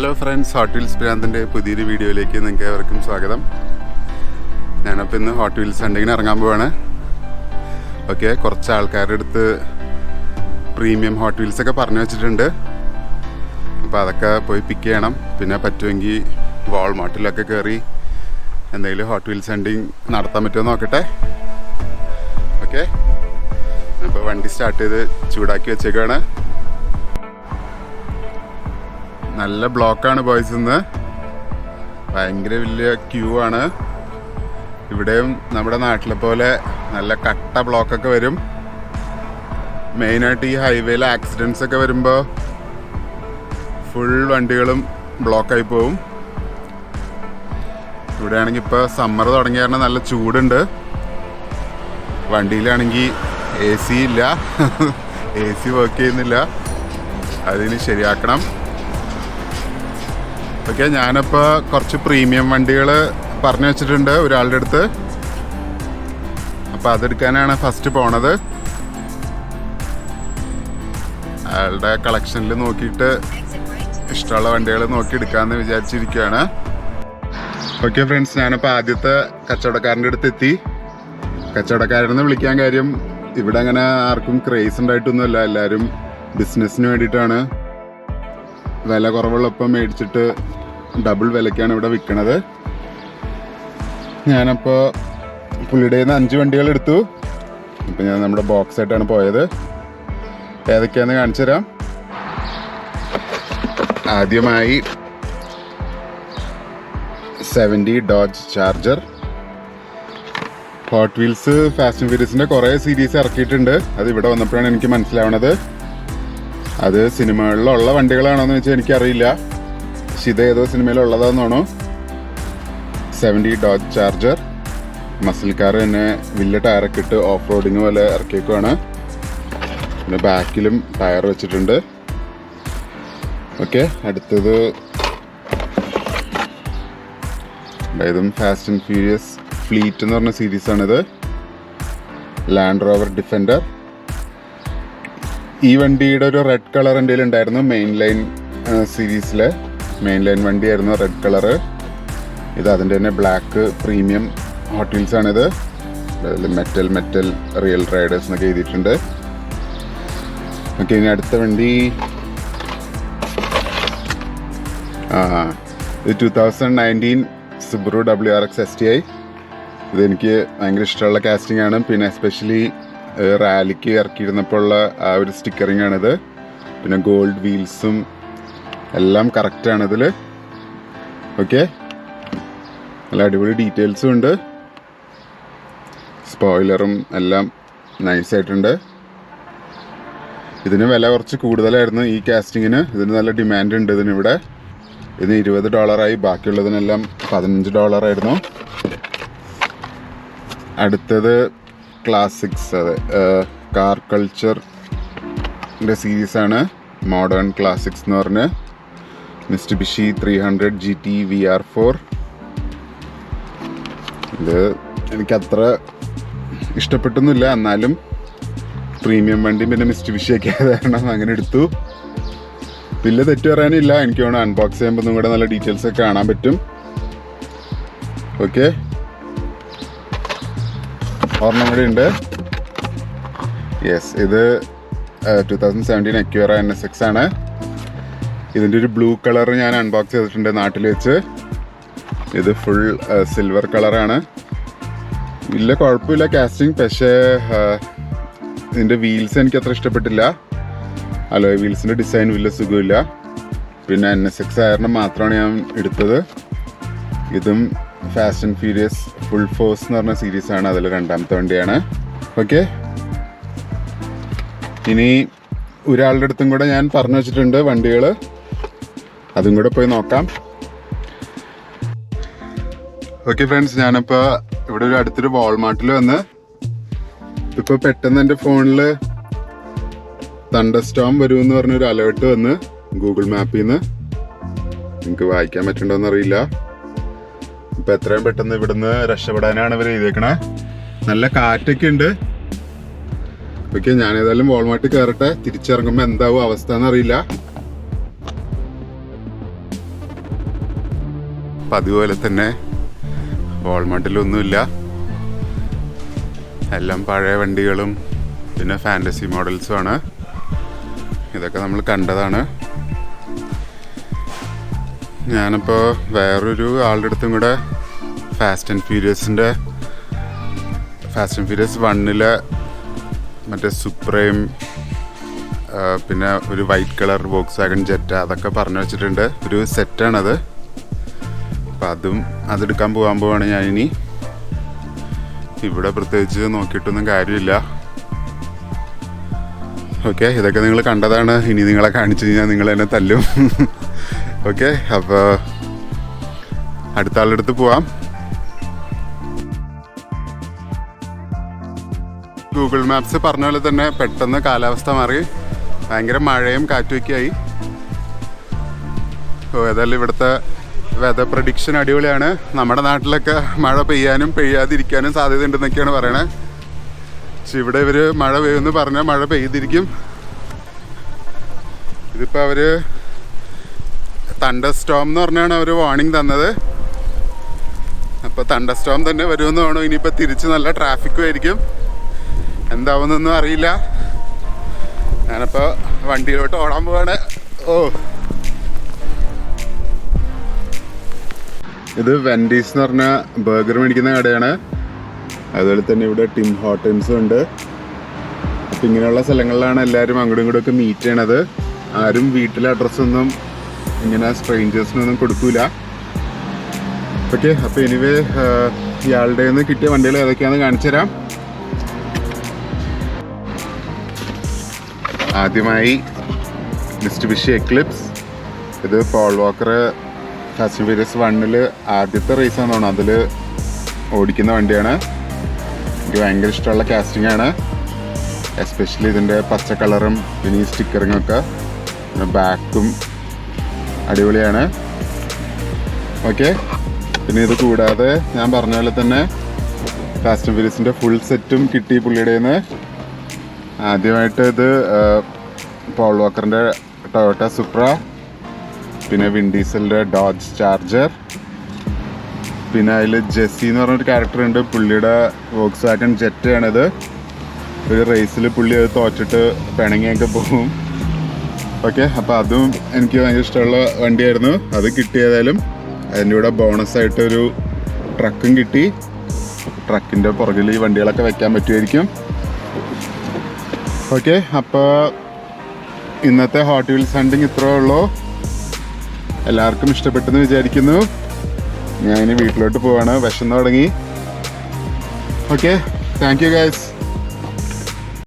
Hello friends, hot wheels പ്രാന്തിൻ്റെ പുതിയൊരു വീഡിയോയിലേക്ക് നിങ്ങൾക്ക് ഏവർക്കും സ്വാഗതം. ഞാനപ്പോൾ ഇന്ന് ഹോട്ട് വീൽസ് ഹണ്ടിങ്ങിന് ഇറങ്ങാൻ പോവാണ്. ഓക്കെ, കുറച്ച് ആൾക്കാരുടെ അടുത്ത് പ്രീമിയം ഹോട്ട് വീൽസൊക്കെ പറഞ്ഞു വെച്ചിട്ടുണ്ട്. അപ്പോൾ അതൊക്കെ പോയി പിക്ക് ചെയ്യണം. പിന്നെ പറ്റുമെങ്കിൽ വാൾമാർട്ടിലൊക്കെ കയറി എന്തെങ്കിലും ഹോട്ട് വീൽസ് ഹണ്ടിങ് നടത്താൻ പറ്റുമോ നോക്കട്ടെ. ഓക്കെ, അപ്പോൾ വണ്ടി സ്റ്റാർട്ട് ചെയ്ത് ചൂടാക്കി വെച്ചേക്കാണ്. നല്ല ബ്ലോക്കാണ് ബോയ്സ്, ഇന്ന് ഭയങ്കര വലിയ ക്യൂ ആണ്. ഇവിടെയും നമ്മുടെ നാട്ടിലെ പോലെ നല്ല കട്ട ബ്ലോക്കൊക്കെ വരും. മെയിനായിട്ട് ഈ ഹൈവേയിൽ ആക്സിഡൻസ് ഒക്കെ വരുമ്പോൾ ഫുൾ വണ്ടികളും ബ്ലോക്കായി പോവും. ഇവിടെയാണെങ്കിൽ ഇപ്പോൾ സമ്മർ തുടങ്ങിയ കാരണം നല്ല ചൂടുണ്ട്. വണ്ടിയിലാണെങ്കിൽ AC ഇല്ല, AC വർക്ക് ചെയ്യുന്നില്ല. അതിന് ശരിയാക്കണം. ഓക്കെ, ഞാനിപ്പോൾ കുറച്ച് പ്രീമിയം വണ്ടികൾ പറഞ്ഞു വെച്ചിട്ടുണ്ട് ഒരാളുടെ അടുത്ത്. അപ്പോൾ അതെടുക്കാനാണ് ഫസ്റ്റ് പോണത്. അയാളുടെ കളക്ഷനിൽ നോക്കിയിട്ട് ഇഷ്ടമുള്ള വണ്ടികൾ നോക്കി എടുക്കാമെന്ന് വിചാരിച്ചിരിക്കുകയാണ്. ഓക്കെ ഫ്രണ്ട്സ്, ഞാനിപ്പോൾ ആദ്യത്തെ കച്ചവടക്കാരൻ്റെ അടുത്ത് എത്തി. കച്ചവടക്കാരനെന്ന് വിളിക്കാൻ കാര്യം, ഇവിടെ അങ്ങനെ ആർക്കും ക്രേസ് ഉണ്ടായിട്ടൊന്നുമല്ല. എല്ലാവരും ബിസിനസ്സിന് വേണ്ടിയിട്ടാണ്. വില കുറവുള്ളപ്പം മേടിച്ചിട്ട് ഡബിൾ വിലയ്ക്കാണ് ഇവിടെ വിൽക്കണത്. ഞാനപ്പോൾ പുള്ളിയുടെ നിന്ന് 5 വണ്ടികൾ എടുത്തു. ഇപ്പം ഞാൻ നമ്മുടെ ബോക്സ് ആയിട്ടാണ് പോയത്. ഏതൊക്കെയാണെന്ന് കാണിച്ചു തരാം. ആദ്യമായി 70 Dodge Charger. Hot Wheels Fast and ഫ്യൂരിയസിൻ്റെ കുറേ സീരീസ് ഇറക്കിയിട്ടുണ്ട്. അത് ഇവിടെ വന്നപ്പോഴാണ് എനിക്ക് മനസ്സിലാവണത്. അത് സിനിമകളിലുള്ള വണ്ടികളാണോ എന്ന് വെച്ചാൽ എനിക്കറിയില്ല. പക്ഷെ ഇത് ഏതോ സിനിമയിലുള്ളതാണെന്നാണോ. 70 ഡോഡ്ജ് ചാർജർ. മസിൽ കാർ തന്നെ വലിയ ടയറൊക്കെ ഇട്ട് ഓഫ് റോഡിങ് പോലെ ഇറക്കിയേക്കുവാണ്. പിന്നെ ബാക്കിലും ടയർ വെച്ചിട്ടുണ്ട്. ഓക്കെ, അടുത്തത് ഇതും ഫാസ്റ്റ് ആൻഡ് ഫ്യൂരിയസ് ഫ്ലീറ്റ് എന്ന് പറഞ്ഞ സീരീസാണിത്. Land rover defender. ഈ വണ്ടിയുടെ ഒരു റെഡ് കളർ എൻ്റെ ഉണ്ടായിരുന്നു. മെയിൻ ലൈൻ സീരീസിലെ മെയിൻ ലൈൻ വണ്ടിയായിരുന്നു റെഡ് കളറ്. ഇത് അതിൻ്റെ തന്നെ ബ്ലാക്ക് പ്രീമിയം ഹോട്ട് വീൽസ് ആണിത്. അതിൽ മെറ്റൽ റിയൽ റൈഡേഴ്സ് എന്നൊക്കെ എഴുതിയിട്ടുണ്ട്. ഓക്കെ, ഇനി അടുത്ത വണ്ടി ഇത് 2019 Supra WRX STI. ഇതെനിക്ക് ഭയങ്കര ഇഷ്ടമുള്ള കാസ്റ്റിംഗ് ആണ്. പിന്നെ എസ്പെഷ്യലി റാലിക്ക് ഇറക്കിയിരുന്നപ്പോൾ ഉള്ള ആ ഒരു സ്റ്റിക്കറിങ് ആണിത്. പിന്നെ ഗോൾഡ് വീൽസും എല്ലാം കറക്റ്റാണ് ഇതിൽ. ഓക്കെ, നല്ല അടിപൊളി ഡീറ്റെയിൽസും ഉണ്ട്. സ്പോയിലറും എല്ലാം നൈസായിട്ടുണ്ട്. ഇതിന് വില കുറച്ച് കൂടുതലായിരുന്നു ഈ കാസ്റ്റിങ്ങിന്. ഇതിന് നല്ല ഡിമാൻഡ് ഉണ്ട് ഇതിനിവിടെ. ഇതിന് $20 ബാക്കിയുള്ളതിനെല്ലാം $15 അടുത്തത് ക്ലാസിക്സ്, അതെ, കാർ കൾച്ചറിൻ്റെ സീരീസാണ്. മോഡേൺ ക്ലാസിക്സ് എന്ന് പറഞ്ഞ് മിസ്റ്റുബിഷി 300 GT VR4. ഇത് എനിക്കത്ര ഇഷ്ടപ്പെട്ടൊന്നുമില്ല, എന്നാലും പ്രീമിയം വണ്ടി പിന്നെ മിസ്റ്റുബിഷിയൊക്കെ ആയത് കാരണം അങ്ങനെ എടുത്തു. വലിയ തെറ്റ് പറയാനില്ല. എനിക്ക് വേണം അൺബോക്സ് ചെയ്യുമ്പോൾ ഒന്നും കൂടെ നല്ല ഡീറ്റെയിൽസ് ഒക്കെ കാണാൻ പറ്റും. ഓക്കെ, ഒരെണ്ണം കൂടെ ഉണ്ട്. യെസ്, ഇത് 2017 Acura NSX ആണ്. ഇതിൻ്റെ ഒരു ബ്ലൂ കളർ ഞാൻ അൺബോക്സ് ചെയ്തിട്ടുണ്ട് നാട്ടിൽ വെച്ച്. ഇത് ഫുൾ സിൽവർ കളറാണ്. വലിയ കുഴപ്പമില്ല കാസ്റ്റിംഗ്. പക്ഷേ ഇതിൻ്റെ വീൽസ് എനിക്ക് അത്ര ഇഷ്ടപ്പെട്ടില്ല. അലോയ് വീൽസിൻ്റെ ഡിസൈൻ വലിയ സുഖമില്ല. പിന്നെ NSX ആയിരുന്നു മാത്രമാണ് ഞാൻ എടുത്തത്. ഇതും fast and furious full force എന്ന് പറഞ്ഞ സീരീസാണ്. അതിൽ രണ്ടാമത്തെ വണ്ടിയാണ്. ഓക്കെ, ഇനി ഒരാളുടെ അടുത്തും കൂടെ ഞാൻ പറഞ്ഞു വെച്ചിട്ടുണ്ട് വണ്ടികൾ. അതും കൂടെ പോയി നോക്കാം. ഓക്കെ ഫ്രണ്ട്സ്, ഞാനിപ്പോൾ ഇവിടെ ഒരു അടുത്തൊരു വാൾമാർട്ടിൽ വന്ന് ഇപ്പോൾ പെട്ടെന്ന് എൻ്റെ ഫോണിൽ തണ്ടർസ്റ്റോം വരുമെന്ന് പറഞ്ഞൊരു അലേർട്ട് വന്ന് ഗൂഗിൾ മാപ്പിൽ നിന്ന്. നിങ്ങൾക്ക് വായിക്കാൻ പറ്റുന്നുണ്ടോയെന്നറിയില്ല. ഇപ്പം എത്രയും പെട്ടെന്ന് ഇവിടുന്ന് രക്ഷപ്പെടാനാണ് ഇവർ എഴുതിയേക്കണേ. നല്ല കാറ്റൊക്കെ ഉണ്ട്. ഓക്കെ, ഞാനേതായാലും വാൾമാർട്ടിൽ കയറട്ടെ. തിരിച്ചിറങ്ങുമ്പോൾ എന്താവും അവസ്ഥ എന്നറിയില്ല. പതിപോലെ തന്നെ വാൾമാർട്ടിലൊന്നുമില്ല. എല്ലാം പഴയ വണ്ടികളും പിന്നെ ഫാൻറ്റസി മോഡൽസുമാണ്. ഇതൊക്കെ നമ്മൾ കണ്ടതാണ്. ഞാനിപ്പോൾ വേറൊരു ആളുടെ അടുത്തും കൂടെ ഫാസ്റ്റ് ആൻഡ് ഫ്യൂരിയസ് 1 മറ്റേ സുപ്രയും പിന്നെ ഒരു വൈറ്റ് കളർ വോക്സ്വാഗൺ ജെറ്റ അതൊക്കെ പറഞ്ഞു വെച്ചിട്ടുണ്ട്. ഒരു സെറ്റാണത്. അപ്പം അതെടുക്കാൻ പോവാണ് ഞാനിനി. ഇവിടെ പ്രത്യേകിച്ച് നോക്കിയിട്ടൊന്നും കാര്യമില്ല. ഓക്കെ, ഇതൊക്കെ നിങ്ങൾ കണ്ടതാണ്. ഇനി നിങ്ങളെ കാണിച്ചു കഴിഞ്ഞാൽ നിങ്ങൾ എന്നെ തല്ലും. ഓക്കെ, അപ്പോൾ അടുത്ത ആളുടെ അടുത്ത് പോവാം. ഗൂഗിൾ മാപ്സ് പറഞ്ഞ പോലെ തന്നെ പെട്ടെന്ന് കാലാവസ്ഥ മാറി. ഭയങ്കര മഴയും കാറ്റുമൊക്കെ ആയി. ഏതായാലും ഇവിടുത്തെ വെതർ പ്രഡിക്ഷൻ അടിപൊളിയാണ്. നമ്മുടെ നാട്ടിലൊക്കെ മഴ പെയ്യാനും പെയ്യാതിരിക്കാനും സാധ്യത ഉണ്ടെന്നൊക്കെയാണ് പറയണത്. പക്ഷെ ഇവിടെ ഇവർ മഴ പെയ്യുമെന്ന് പറഞ്ഞാൽ മഴ പെയ്തിരിക്കും. ഇതിപ്പോൾ അവർ തണ്ടർ സ്റ്റോം എന്ന് പറഞ്ഞാണ് അവർ വാർണിംഗ് തന്നത്. അപ്പോൾ തണ്ടർ സ്റ്റോം തന്നെ വരുമെന്ന് വേണം. ഇനിയിപ്പോൾ തിരിച്ച് നല്ല ട്രാഫിക്കും ആയിരിക്കും. എന്താവുന്നൊന്നും അറിയില്ല. ഞാനിപ്പോൾ വണ്ടിയിലോട്ട് ഓടാൻ പോവാണ്. ഇത് വെൻഡീസ് എന്ന് പറഞ്ഞ ബർഗർ മേടിക്കുന്ന കടയാണ്. അതുപോലെ തന്നെ ഇവിടെ ടിം ഹോട്ടൻസും ഉണ്ട്. അപ്പം ഇങ്ങനെയുള്ള സ്ഥലങ്ങളിലാണ് എല്ലാവരും അങ്ങോട്ടും ഇങ്ങോട്ടും ഒക്കെ മീറ്റ് ചെയ്യണത്. ആരും വീട്ടിലെ അഡ്രസ്സൊന്നും ഇങ്ങനെ സ്ട്രേഞ്ചേഴ്സിനൊന്നും കൊടുക്കൂല. ഓക്കെ, അപ്പോൾ എനിവേ ഇയാളുടെ നിന്ന് കിട്ടിയ വണ്ടികൾ ഏതൊക്കെയാണെന്ന് കാണിച്ചു തരാം. ആദ്യമായി മിസ്റ്റുബിഷി എക്ലിപ്സ്. ഇത് Paul Walker Fast and Furious 1 ആദ്യത്തെ റേസാന്ന് തോന്നുന്നു, അതിൽ ഓടിക്കുന്ന വണ്ടിയാണ്. എനിക്ക് ഭയങ്കര ഇഷ്ടമുള്ള കാസ്റ്റിംഗ് ആണ്. എസ്പെഷ്യലി ഇതിൻ്റെ പച്ച കളറും പിന്നെ ഈ സ്റ്റിക്കറിങ്ങും ഒക്കെ. പിന്നെ ബാക്കും അടിപൊളിയാണ്. ഓക്കെ, പിന്നെ ഇത് കൂടാതെ ഞാൻ പറഞ്ഞ പോലെ തന്നെ ഫാസ്റ്റ് ആൻഡ് ഫ്യൂരിയസിൻ്റെ ഫുൾ സെറ്റും കിട്ടി പുള്ളിയുടെ നിന്ന്. ആദ്യമായിട്ട് ഇത് പോൾ വാക്കറിൻ്റെ ടൊയോട്ട സുപ്ര, പിന്നെ വിൻഡീസലിൻ്റെ ഡോഡ്ജ് ചാർജർ, പിന്നെ അതിൽ ജെസ്സി എന്ന് പറഞ്ഞൊരു ക്യാരക്ടർ ഉണ്ട്. പുള്ളിയുടെ വോക്സ്വാഗൺ ജെറ്റയാണിത്. ഒരു റേസിൽ പുള്ളി അത് തോറ്റിട്ട് പിണങ്ങിയൊക്കെ പോകും. ഓക്കെ, അപ്പോൾ അതും എനിക്ക് ഭയങ്കര ഇഷ്ടമുള്ള വണ്ടിയായിരുന്നു. അത് കിട്ടിയതായാലും അതിൻ്റെ കൂടെ ബോണസായിട്ടൊരു ട്രക്കും കിട്ടി. ട്രക്കിൻ്റെ പുറകിൽ ഈ വണ്ടികളൊക്കെ വയ്ക്കാൻ പറ്റുമായിരിക്കും. ഓക്കെ, അപ്പോൾ ഇന്നത്തെ ഹോട്ട് വീൽസ് ഹണ്ടിങ് ഇത്രയേ ഉള്ളൂ. എല്ലാവർക്കും ഇഷ്ടപ്പെട്ടെന്ന് വിചാരിക്കുന്നു. ഞാൻ ഇനി വീട്ടിലോട്ട് പോവാണ്. വിശന്ന് തുടങ്ങി. Okay, thank you guys.